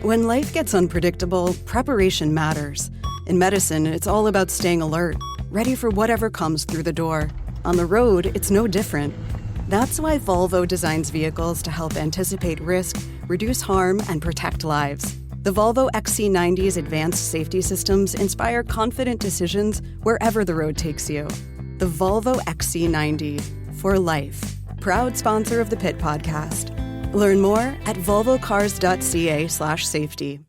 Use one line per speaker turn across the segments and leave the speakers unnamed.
When life gets unpredictable, preparation matters. In medicine, it's all about staying alert, ready for whatever comes through the door. On the road, it's no different. That's why Volvo designs vehicles to help anticipate risk, reduce harm, and protect lives. The Volvo XC90's advanced safety systems inspire confident decisions wherever the road takes you. The Volvo XC90, for life. Proud sponsor of the Pit Podcast. Learn more at volvocars.ca/safety.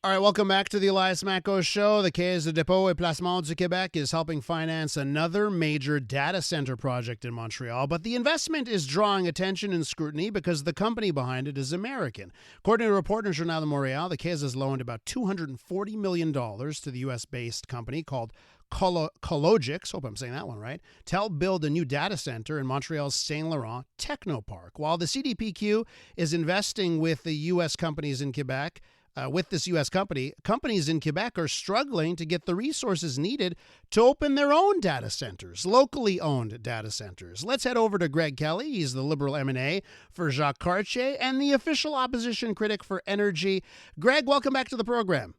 All right, welcome back to the Elias Macko Show. The Caisse de dépôt et placement du Québec is helping finance another major data center project in Montreal, but the investment is drawing attention and scrutiny because the company behind it is American. According to a report in Journal de Montréal, the Caisse has loaned about $240 million to the U.S.-based company called Cologix, hope I'm saying that one right, to help build a new data center in Montreal's Saint Laurent Technopark. While the CDPQ is investing with the U.S. companies in Quebec, with this U.S. company, companies in Quebec are struggling to get the resources needed to open their own data centers, locally owned data centers. Let's head over to Greg Kelley. He's the Liberal M&A for Jacques-Cartier and the official opposition critic for energy. Greg, welcome back to the program.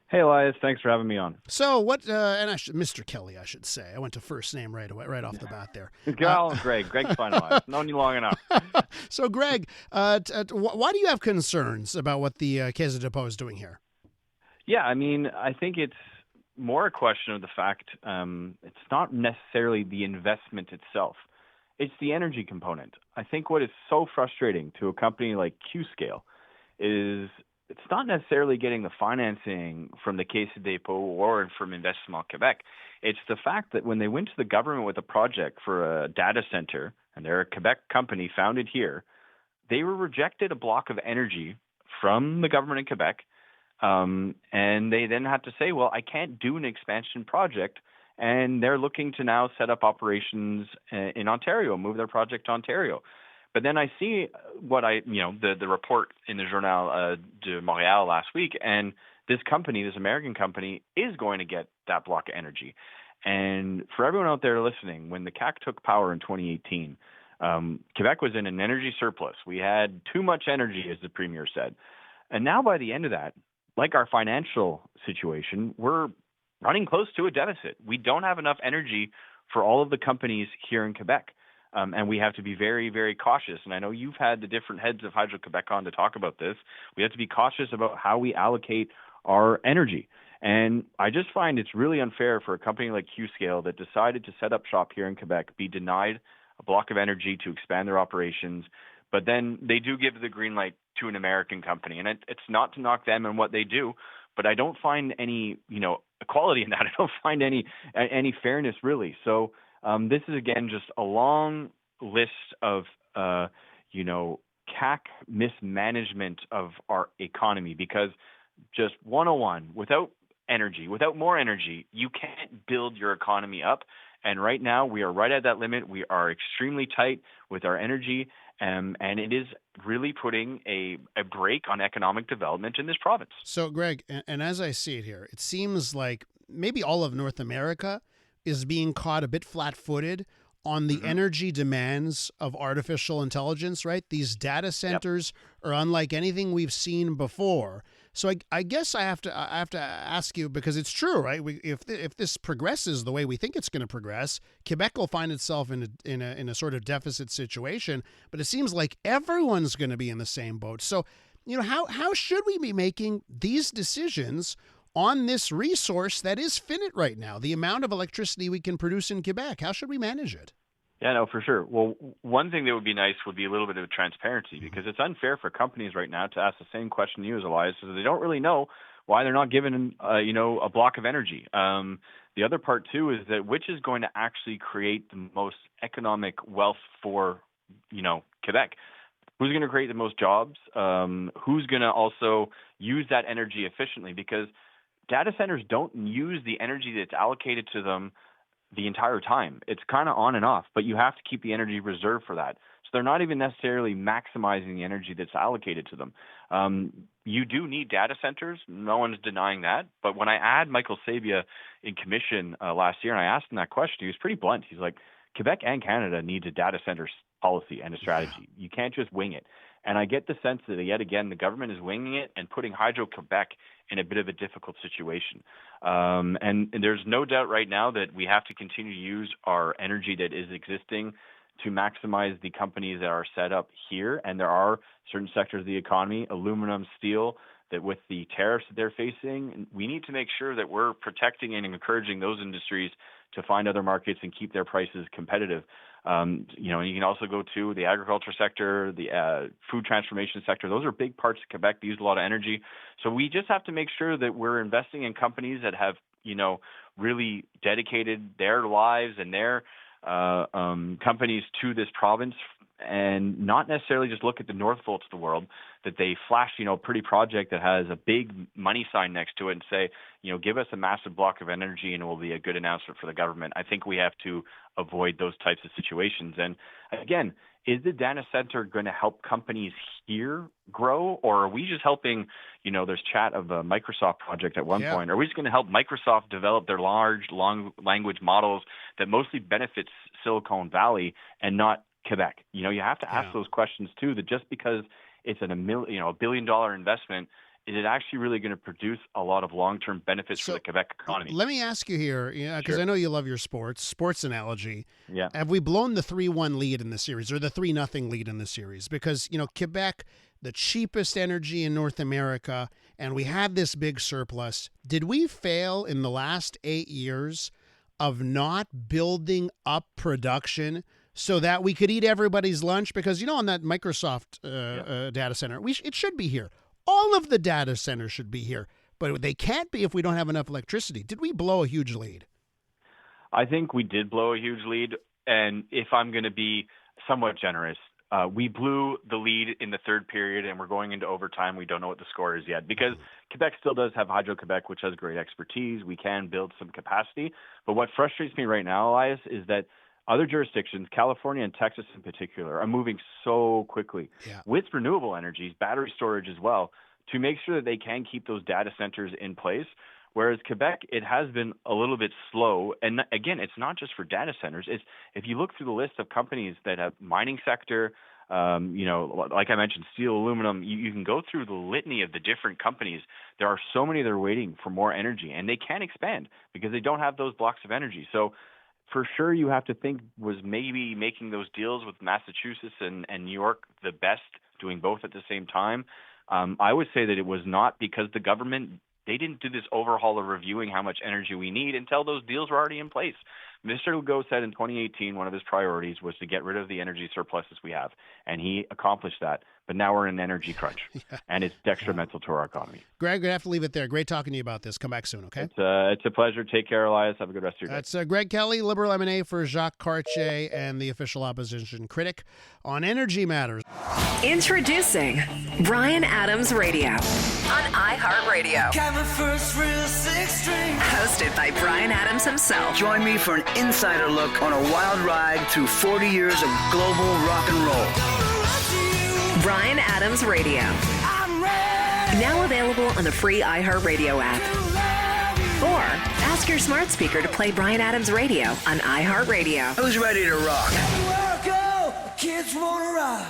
Hey, Elias. Thanks for having me on.
So what, Mr. Kelley, I should say. I went to first name right off the bat there.
Greg. Greg's fine, Elias. Known you long enough.
So, Greg, why do you have concerns about what the Caisse de dépôt is doing here?
Yeah, I mean, I think it's more a question of the fact it's not necessarily the investment itself. It's the energy component. I think what is so frustrating to a company like Qscale is it's not necessarily getting the financing from the Caisse de dépôt or from Investissement Québec. It's the fact that when they went to the government with a project for a data center, and they're a Quebec company founded here, they were rejected a block of energy from the government in Quebec, and they then had to say, well, I can't do an expansion project, and they're looking to now set up operations in Ontario, move their project to Ontario. But then I see the report in the Journal de Montréal last week, and this company, this American company, is going to get that block of energy. And for everyone out there listening, when the CAQ took power in 2018, Quebec was in an energy surplus. We had too much energy, as the Premier said. And now by the end of that, like our financial situation, we're running close to a deficit. We don't have enough energy for all of the companies here in Quebec. And we have to be very, very cautious. And I know you've had the different heads of Hydro-Quebec on to talk about this. We have to be cautious about how we allocate our energy. And I just find it's really unfair for a company like Qscale that decided to set up shop here in Quebec be denied a block of energy to expand their operations. But then they do give the green light to an American company. And it's not to knock them and what they do, but I don't find any, equality in that. I don't find any fairness, really. So this is, again, just a long list of, CAQ mismanagement of our economy, because just 101, without energy, without more energy, you can't build your economy up. And right now we are right at that limit. We are extremely tight with our energy, and it is really putting a brake on economic development in this province.
So, Greg, and as I see it here, it seems like maybe all of North America is being caught a bit flat-footed on the energy demands of artificial intelligence, right? These data centers are unlike anything we've seen before. So I guess I have to ask you, because it's true, right? If this progresses the way we think it's going to progress, Quebec will find itself in a sort of deficit situation. But it seems like everyone's going to be in the same boat. So, how should we be making these decisions on this resource that is finite right now, the amount of electricity we can produce in Quebec? How should we manage it?
Yeah, no, for sure. Well, one thing that would be nice would be a little bit of transparency, because it's unfair for companies right now to ask the same question you as Elias, so they don't really know why they're not given, a block of energy. The other part, too, is that which is going to actually create the most economic wealth for, Quebec? Who's going to create the most jobs? Who's going to also use that energy efficiently? Because data centers don't use the energy that's allocated to them the entire time. It's kind of on and off, but you have to keep the energy reserved for that. So they're not even necessarily maximizing the energy that's allocated to them. You do need data centers. No one's denying that. But when I had Michael Sabia in commission last year, and I asked him that question, he was pretty blunt. He's like, Quebec and Canada needs a data center policy and a strategy. You can't just wing it. And I get the sense that, yet again, the government is winging it and putting Hydro-Quebec in a bit of a difficult situation. And there's no doubt right now that we have to continue to use our energy that is existing to maximize the companies that are set up here. And there are certain sectors of the economy, aluminum, steel, that with the tariffs that they're facing, we need to make sure that we're protecting and encouraging those industries to find other markets and keep their prices competitive. And you can also go to the agriculture sector, the food transformation sector. Those are big parts of Quebec. They use a lot of energy. So we just have to make sure that we're investing in companies that have, really dedicated their lives and their companies to this province, and not necessarily just look at the Northvolts of the world, that they flash, a pretty project that has a big money sign next to it and say, give us a massive block of energy and it will be a good announcement for the government. I think we have to avoid those types of situations. And again, is the data center going to help companies here grow, or are we just helping, there's chat of a Microsoft project at one point. Are we just going to help Microsoft develop their large, long language models that mostly benefits Silicon Valley and not Quebec? You have to ask those questions too, that just because it's a $1 billion investment, is it actually really going to produce a lot of long-term benefits for the Quebec economy?
Let me ask you here, because I know you love your sports analogy.
Yeah.
Have we blown the 3-1 lead in the series, or the 3-0 lead in the series? Because, Quebec, the cheapest energy in North America, and we had this big surplus. Did we fail in the last 8 years of not building up production so that we could eat everybody's lunch? Because, on that Microsoft data center, it should be here. All of the data centers should be here, but they can't be if we don't have enough electricity. Did we blow a huge lead?
I think we did blow a huge lead. And if I'm going to be somewhat generous, we blew the lead in the third period, and we're going into overtime. We don't know what the score is yet, because Quebec still does have Hydro-Quebec, which has great expertise. We can build some capacity. But what frustrates me right now, Elias, is that other jurisdictions, California and Texas in particular, are moving so quickly with renewable energies, battery storage as well, to make sure that they can keep those data centers in place. Whereas Quebec, it has been a little bit slow. And again, it's not just for data centers. It's, if you look through the list of companies that have mining sector, like I mentioned, steel, aluminum, you can go through the litany of the different companies. There are so many that are waiting for more energy, and they can't expand because they don't have those blocks of energy. So for sure, you have to think, was maybe making those deals with Massachusetts and New York the best, doing both at the same time? I would say that it was not, because the government, they didn't do this overhaul of reviewing how much energy we need until those deals were already in place. Mr. Legault said in 2018 one of his priorities was to get rid of the energy surpluses we have, and he accomplished that. But now we're in an energy crunch, and it's detrimental to our economy.
Greg, we're going to have to leave it there. Great talking to you about this. Come back soon, okay?
It's a pleasure. Take care, Elias. Have a good rest of your day.
That's Greg Kelley, Liberal MNA for Jacques-Cartier and the official opposition critic on energy matters.
Introducing Bryan Adams Radio on iHeartRadio. Hosted by Bryan Adams himself.
Join me for an insider look on a wild ride through 40 years of global rock and roll.
Bryan Adams Radio. Now available on the free iHeartRadio app. Or ask your smart speaker to play Bryan Adams Radio on iHeartRadio.
Who's ready to rock?
Kids wanna rock.